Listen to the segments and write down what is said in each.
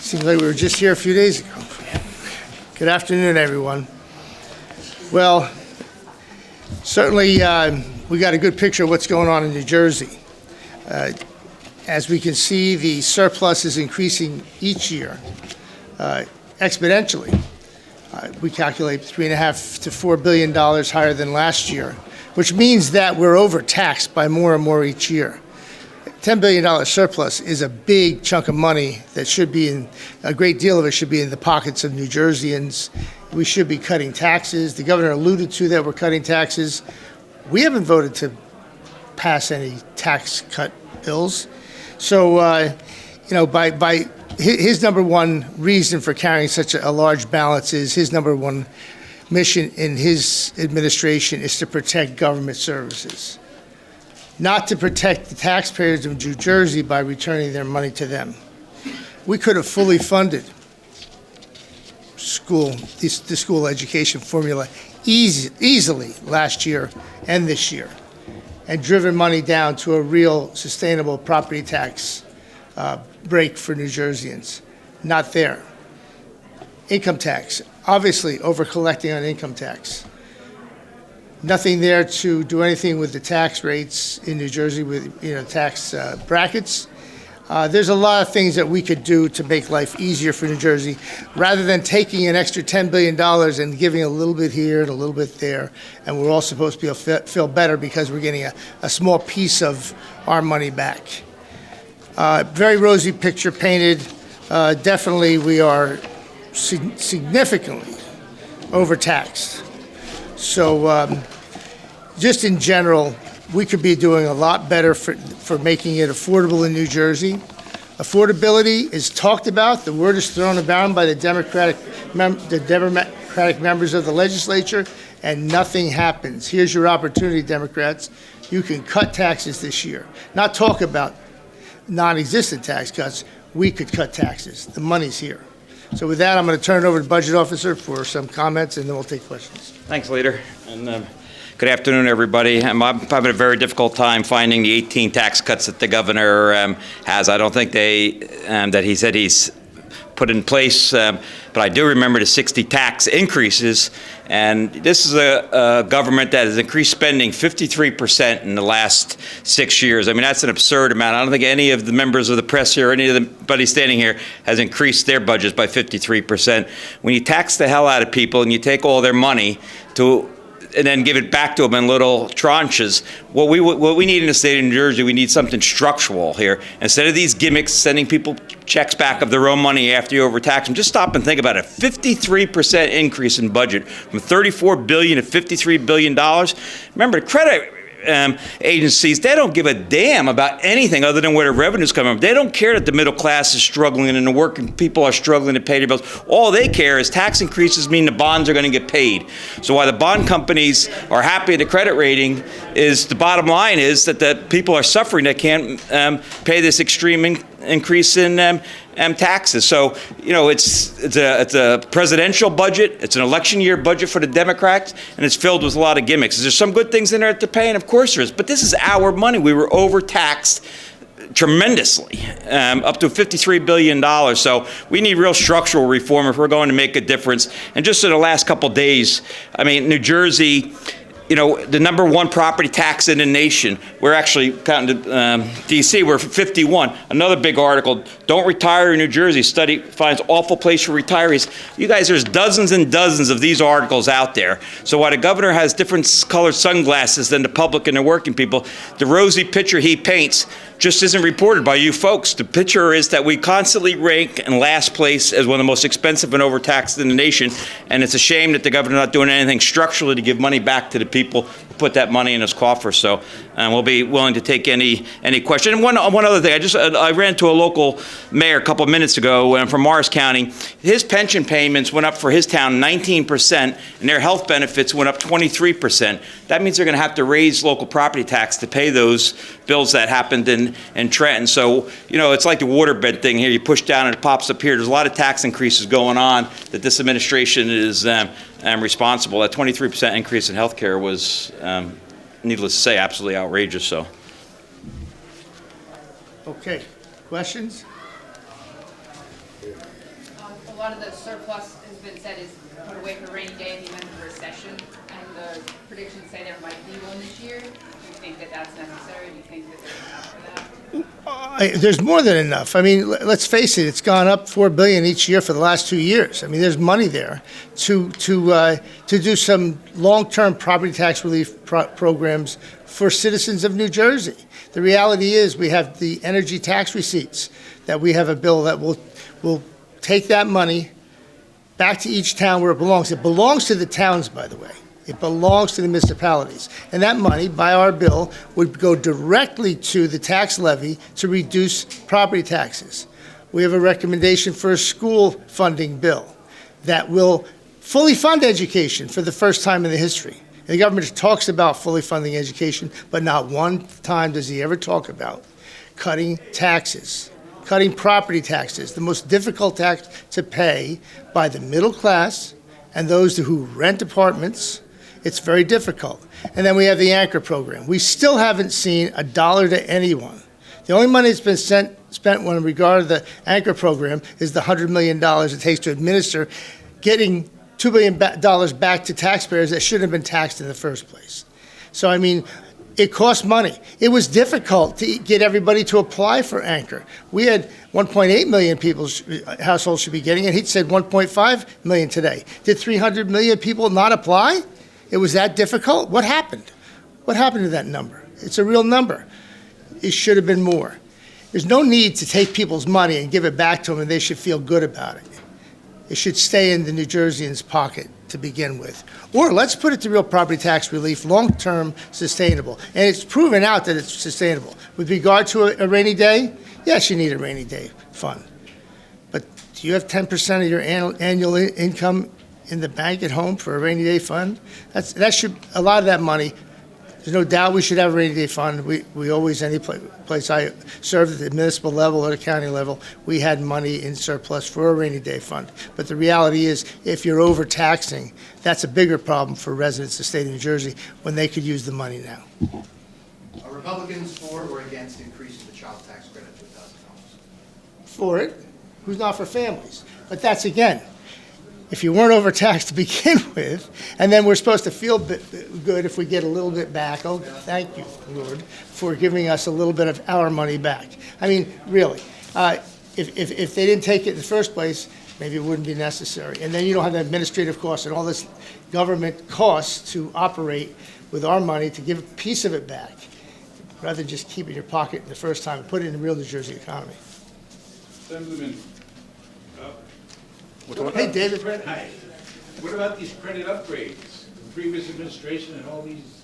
Seems like we were just here a few days ago. Good afternoon, everyone. Well, certainly we got a good picture of what's going on in New Jersey. As we can see, the surplus is increasing each year exponentially. We calculate $3.5 to $4 billion higher than last year, which means that we're overtaxed by more and more each year. $10 billion surplus is a big chunk of money that should be in, a great deal of it should be in the pockets of New Jerseyans. We should be cutting taxes. The governor alluded to that we're cutting taxes. We haven't voted to pass any tax cut bills. So, by his number one reason for carrying such a large balance is his number one mission in his administration is to protect government services, not to protect the taxpayers of New Jersey by returning their money to them. We could have fully funded the school education formula easily last year and this year, and driven money down to a real sustainable property tax break for New Jerseyans. Not there. Income tax, obviously over-collecting on income tax. Nothing there to do anything with the tax rates in New Jersey with tax brackets. There's a lot of things that we could do to make life easier for New Jersey, rather than taking an extra $10 billion and giving a little bit here and a little bit there. And we're all supposed to feel better because we're getting a small piece of our money back. Very rosy picture painted. Definitely we are significantly overtaxed. So just in general, we could be doing a lot better for making it affordable in New Jersey. Affordability is talked about. The word is thrown around by the Democratic members of the legislature, and nothing happens. Here's your opportunity, Democrats. You can cut taxes this year. Not talk about non-existent tax cuts. We could cut taxes. The money's here. So with that, I'm going to turn it over to the Budget Officer for some comments, and then we'll take questions. Thanks, Leader. And good afternoon, everybody. I'm having a very difficult time finding the 18 tax cuts that the governor has. I don't think that he said he's put in place, but I do remember the 60 tax increases. And this is a government that has increased spending 53% in the last 6 years. I mean, that's an absurd amount. I don't think any of the members of the press here, anybody standing here, has increased their budgets by 53%. When you tax the hell out of people and you take all their money and then give it back to them in little tranches. What we need in the state of New Jersey, we need something structural here. Instead of these gimmicks, sending people checks back of their own money after you overtax them, just stop and think about it. 53% increase in budget from $34 billion to $53 billion. Remember, credit agencies, they don't give a damn about anything other than where the revenue's coming from. They don't care that the middle class is struggling and the working people are struggling to pay their bills. All they care is tax increases mean the bonds are going to get paid. So while the bond companies are happy with the credit rating, is the bottom line is that the people are suffering that can't pay this extreme increase in taxes. So, it's a presidential budget. It's an election year budget for the Democrats, and it's filled with a lot of gimmicks. There's some good things in there that they're paying, of course there is, but this is our money. We were overtaxed tremendously, up to $53 billion. So we need real structural reform if we're going to make a difference. And just in the last couple of days, I mean, New Jersey, the number one property tax in the nation. We're actually counting D.C. We're 51. Another big article: don't retire in New Jersey. Study finds awful place for retirees. You guys, there's dozens and dozens of these articles out there. So while the governor has different colored sunglasses than the public and the working people, the rosy picture he paints just isn't reported by you folks. The picture is that we constantly rank in last place as one of the most expensive and overtaxed in the nation, and it's a shame that the governor's not doing anything structurally to give money back to the people who put that money in his coffer. So we'll be willing to take any question. And one other thing, I ran into a local mayor a couple of minutes ago from Morris County. His pension payments went up for his town 19%, and their health benefits went up 23%. That means they're going to have to raise local property tax to pay those bills that happened in Trenton. So, it's like the waterbed thing here. You push down and it pops up here. There's a lot of tax increases going on that this administration is responsible. That 23% increase in health care was, needless to say, absolutely outrageous. So, okay, questions? lot of the surplus has been said is put away for a rainy day in the event of a recession, and the predictions say there might be one this year. Do you think that that's necessary? Do you think that there's enough for that? There's more than enough. I mean, let's face it, it's gone up $4 billion each year for the last 2 years. I mean, there's money there to do some long-term property tax relief programs for citizens of New Jersey. The reality is we have the energy tax receipts, that we have a bill that will take that money back to each town where it belongs. It belongs to the towns, by the way. It belongs to the municipalities. And that money, by our bill, would go directly to the tax levy to reduce property taxes. We have a recommendation for a school funding bill that will fully fund education for the first time in the history. The government talks about fully funding education, but not one time does he ever talk about cutting taxes, cutting property taxes, the most difficult tax to pay by the middle class and those who rent apartments. It's very difficult. And then we have the anchor program. We still haven't seen a dollar to anyone. The only money that's been spent when regard to the anchor program is the $100 million it takes to administer, getting $2 billion back to taxpayers that shouldn't have been taxed in the first place. So, I mean, it costs money. It was difficult to get everybody to apply for anchor. We had 1.8 million people, households should be getting it. He said 1.5 million today. Did 300 million people not apply? It was that difficult? What happened? What happened to that number? It's a real number. It should have been more. There's no need to take people's money and give it back to them, and they should feel good about it. It should stay in the New Jerseyans' pocket to begin with. Or let's put it to real property tax relief, long-term, sustainable. And it's proven out that it's sustainable. With regard to a rainy day, yes, you need a rainy day fund. But do you have 10% of your annual income in the bank at home for a rainy day fund? That should, a lot of that money, there's no doubt we should have a rainy day fund. We always, any place I served at the municipal level or the county level, we had money in surplus for a rainy day fund. But the reality is, if you're overtaxing, that's a bigger problem for residents of the state of New Jersey when they could use the money now. Are Republicans for or against increasing the child tax credit to $1,000? For it, who's not for families? But that's, again, if you weren't overtaxed to begin with, and then we're supposed to feel good if we get a little bit back. Oh, thank you, Lord, for giving us a little bit of our money back. I mean, really, if they didn't take it in the first place, maybe it wouldn't be necessary. And then you don't have the administrative costs and all this government costs to operate with our money to give a piece of it back, rather than just keep it in your pocket the first time and put it in the real New Jersey economy. Senator, Hey, David. Hi. What about these credit upgrades? The previous administration and all these.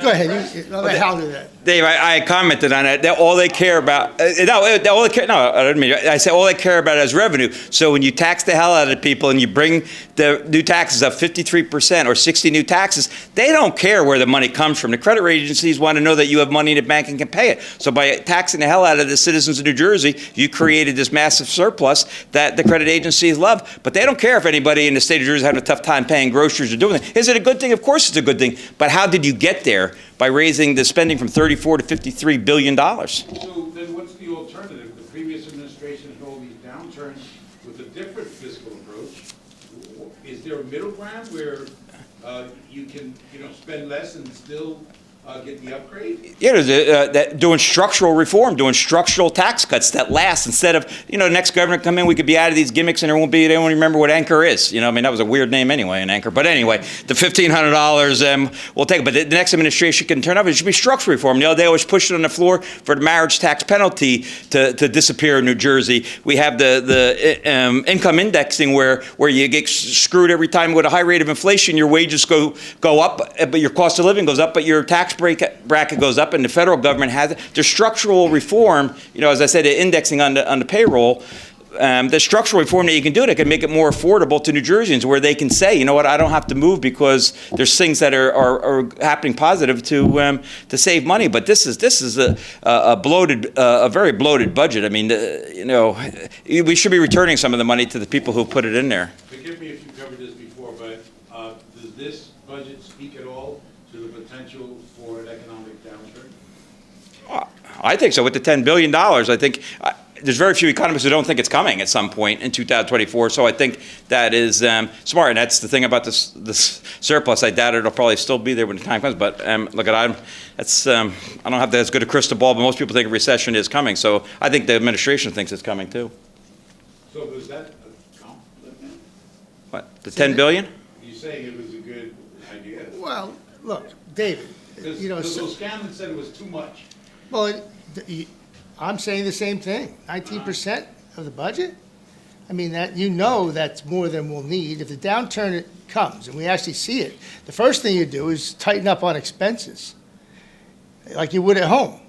Go ahead. I'll let Hal do that. Dave, I commented on it. All they care about, I didn't mean, I said all they care about is revenue. So when you tax the hell out of people and you bring the new taxes up 53% or 60 new taxes, they don't care where the money comes from. The credit agencies want to know that you have money in the bank and can pay it. So by taxing the hell out of the citizens of New Jersey, you created this massive surplus that the credit agencies love. But they don't care if anybody in the state of Jersey is having a tough time paying groceries or doing it. Is it a good thing? Of course it's a good thing. But how did you get there? By raising the spending from $34 to $53 billion. So then what's the alternative? The previous administration had all these downturns with a different fiscal approach. Is there a middle ground where you can spend less and still get the upgrade? Yeah, doing structural reform, doing structural tax cuts that last instead of, the next governor come in, we could be out of these gimmicks and they won't remember what anchor is. That was a weird name anyway, an anchor. But anyway, the $1,500, we'll take it. But the next administration can turn up. It should be structural reform. The other day I was pushing on the floor for the marriage tax penalty to disappear in New Jersey. We have the income indexing where you get screwed every time with a high rate of inflation. Your wages go up, but your cost of living goes up, but your tax bracket goes up, and the federal government has it. There's structural reform, as I said, the indexing on the payroll. The structural reform that you can do that can make it more affordable to New Jerseyans, where they can say, I don't have to move because there's things that are happening positive to save money. But this is a bloated, a very bloated budget. I mean, we should be returning some of the money to the people who put it in there. Forgive me if you covered this before, but does this budget speak at all to the potential for an economic downturn? I think so. With the $10 billion, I think there's very few economists who don't think it's coming at some point in 2024. So I think that is smart, and that's the thing about this surplus. I doubt it'll probably still be there when the time comes. But look, I don't have as good a crystal ball, but most people think a recession is coming. So I think the administration thinks it's coming too. So was that a compliment? What, the 10 billion? You saying it was a good idea? Well, look, David, you know, Because O'Scanlan said it was too much. well, I'm saying the same thing. 19% of the budget? I mean, that, you know, that's more than we'll need. If the downturn comes, and we actually see it, the first thing you do is tighten up on expenses, like you would at home,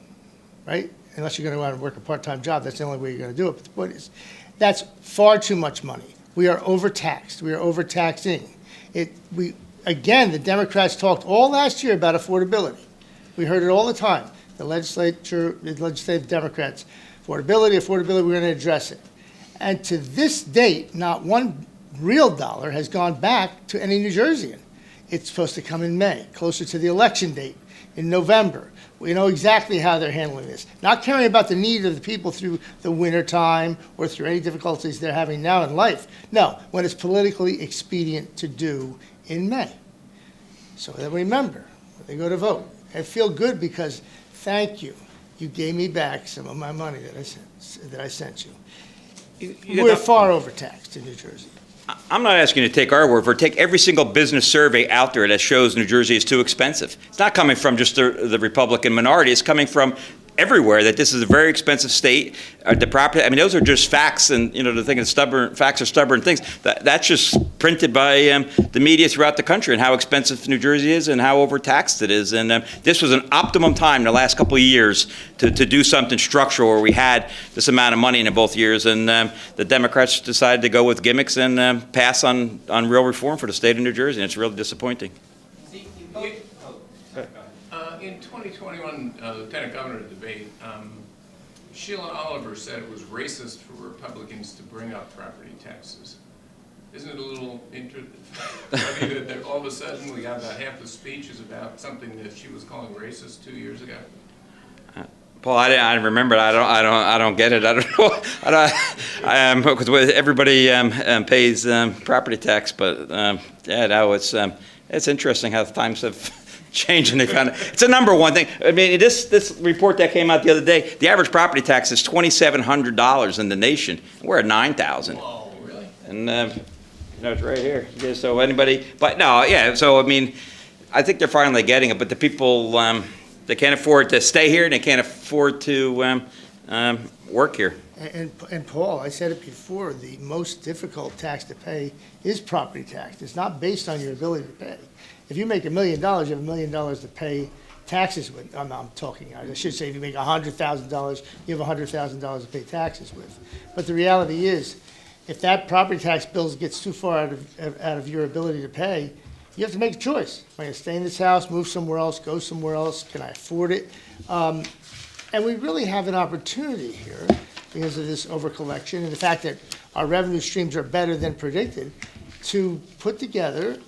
right? Unless you're going to go out and work a part-time job, that's the only way you're going to do it. But the point is, that's far too much money. We are overtaxed. We are overtaxing. Again, the Democrats talked all last year about affordability. We heard it all the time. The legislative Democrats, affordability, we're going to address it. And to this date, not one real dollar has gone back to any New Jerseyan. It's supposed to come in May, closer to the election date, in November. We know exactly how they're handling this. Not caring about the need of the people through the winter time or through any difficulties they're having now in life. No, when it's politically expedient to do in May. So that remember, when they go to vote, I feel good because, thank you, you gave me back some of my money that I sent you. We're far overtaxed in New Jersey. I'm not asking you to take our word for it. Take every single business survey out there that shows New Jersey is too expensive. It's not coming from just the Republican minority. It's coming from everywhere, that this is a very expensive state. The property, I mean, those are just facts, and the thing is, facts are stubborn things. That's just printed by the media throughout the country, and how expensive New Jersey is and how overtaxed it is. And this was an optimum time in the last couple of years to do something structural, where we had this amount of money in both years, and the Democrats decided to go with gimmicks and pass on real reform for the state of New Jersey, and it's really disappointing. In 2021 Lieutenant Governor debate, Sheila Oliver said it was racist for Republicans to bring up property taxes. Isn't it a little funny that all of a sudden we got about half the speech is about something that she was calling racist 2 years ago? Paul, I remember it. I don't get it. I don't know. Because everybody pays property tax, but yeah, no, it's interesting how the times have changed, and they found it's a number one thing. I mean, this report that came out the other day, the average property tax is $2,700 in the nation. We're at $9,000. Oh, really? And it's right here. Yeah, so anybody, but no, yeah. So I mean, I think they're finally getting it, but the people they can't afford to stay here, and they can't afford to work here. And Paul, I said it before, the most difficult tax to pay is property tax. It's not based on your ability to pay. If you make $1 million, you have $1 million to pay taxes with. I should say, if you make $100,000, you have $100,000 to pay taxes with. But the reality is, if that property tax bill gets too far out of your ability to pay, you have to make a choice. Am I going to stay in this house, move somewhere else, go somewhere else? Can I afford it? And we really have an opportunity here, because of this overcollection and the fact that our revenue streams are better than predicted, to put together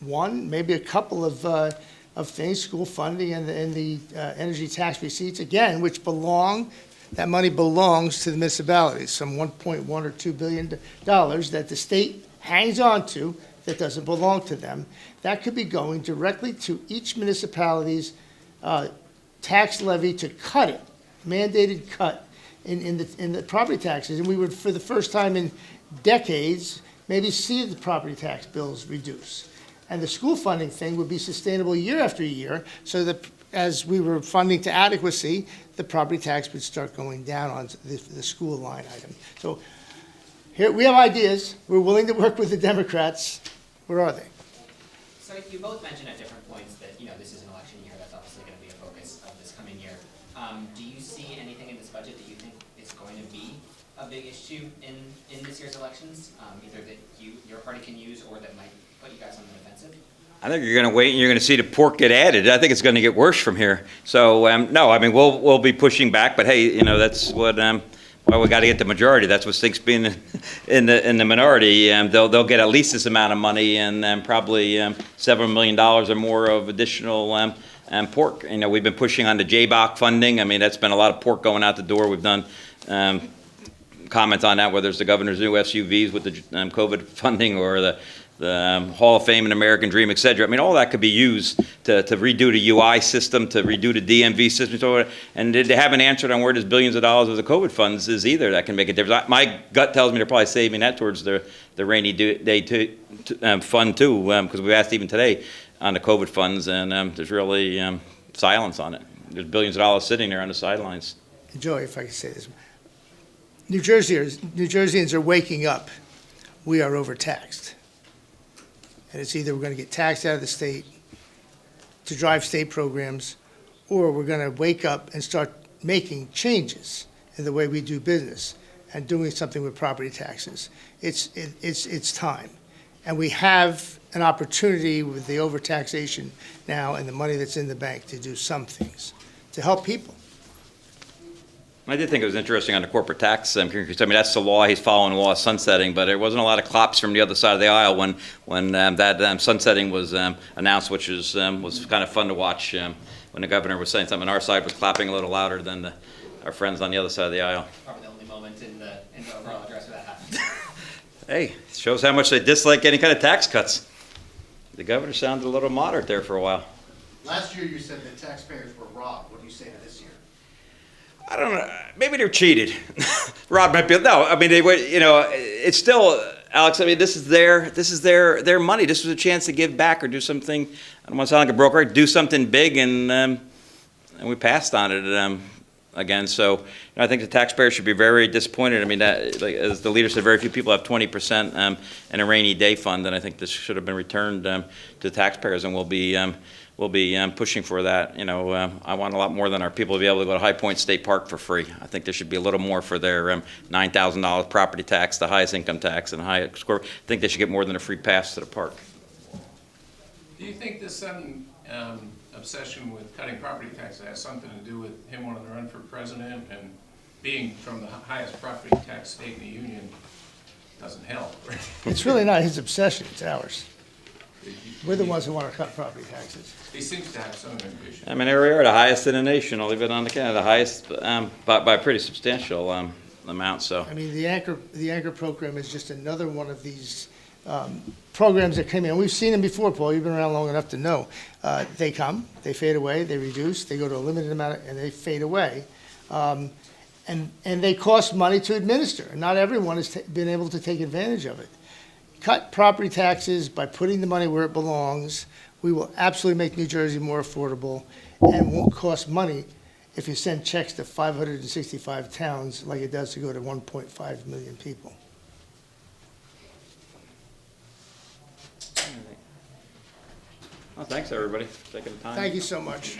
one, maybe a couple of things, school funding and the energy tax receipts, again, which that money belongs to the municipalities, some $1.1 or $2 billion that the state hangs on to that doesn't belong to them. That could be going directly to each municipality's tax levy to cut it, mandated cut in the property taxes. And we would, for the first time in decades, maybe see the property tax bills reduce. And the school funding thing would be sustainable year after year, so that as we were funding to adequacy, the property tax would start going down on the school line item. So here, we have ideas. We're willing to work with the Democrats. Where are they? So you both mentioned at different points that, this is an election year. That's obviously going to be a focus of this coming year. Do you see anything in this budget that you think is going to be a big issue in this year's elections, either that your party can use or that might put you guys on the defensive? I think you're going to wait and you're going to see the pork get added. I think it's going to get worse from here. So no, I mean, we'll be pushing back, but hey, that's what well, we got to get the majority. That's what stinks being in the minority. They'll get at least this amount of money, and probably $7 million or more of additional pork. You know, we've been pushing on the JBOC funding. I mean, that's been a lot of pork going out the door. We've done comments on that, whether it's the governor's new SUVs with the COVID funding or the Hall of Fame and American Dream, et cetera. I mean, all that could be used to redo the UI system, to redo the DMV system, so, and they haven't answered on where there's billions of dollars of the COVID funds is either. That can make a difference. My gut tells me they're probably saving that towards the rainy day fund too, because we asked even today on the COVID funds, and there's really silence on it. There's billions of dollars sitting there on the sidelines. Joey, if I could say this. New Jerseyans are waking up. We are overtaxed. And it's either we're going to get taxed out of the state to drive state programs, or we're going to wake up and start making changes in the way we do business and doing something with property taxes. It's time. And we have an opportunity with the overtaxation now and the money that's in the bank to do some things, to help people. I did think it was interesting on the corporate tax. I mean, that's the law. He's following the law sunsetting, but there wasn't a lot of claps from the other side of the aisle when that sunsetting was announced, which was kind of fun to watch. When the governor was saying something, our side was clapping a little louder than our friends on the other side of the aisle. Probably the only moment in the overall address where that happened. Hey, it shows how much they dislike any kind of tax cuts. The governor sounded a little moderate there for a while. Last year, you said that taxpayers were robbed. What do you say to this year? I don't know. Maybe they're cheated. Rob might be. No, I mean, they were. You know, it's still, Alex. I mean, this is their money. This was a chance to give back or do something. I don't want to sound like a broker. Do something big, and we passed on it again. So, I think the taxpayers should be very disappointed. I mean, that, like, as the leader said, very few people have 20% in a rainy day fund, and I think this should have been returned to taxpayers, and we'll be pushing for that. You know, I want a lot more than our people to be able to go to High Point State Park for free. I think there should be a little more for their $9,000 property tax, the highest income tax, and high score. I think they should get more than a free pass to the park. Do you think this sudden obsession with cutting property taxes has something to do with him wanting to run for president, and being from the highest property tax state in the union doesn't help? It's really not his obsession, it's ours. We're the ones who want to cut property taxes. He seems to have some ambition. I mean, there we are, the highest in the nation. I'll leave it on the count, the highest by a pretty substantial amount. So. I mean, the anchor program is just another one of these programs that came in. We've seen them before, Paul. You've been around long enough to know. They come, they fade away, they reduce, they go to a limited amount, and they fade away. And they cost money to administer. Not everyone has been able to take advantage of it. Cut property taxes by putting the money where it belongs. We will absolutely make New Jersey more affordable, and won't cost money if you send checks to 565 towns like it does to go to 1.5 million people. Well, thanks, everybody, for taking the time. Thank you so much.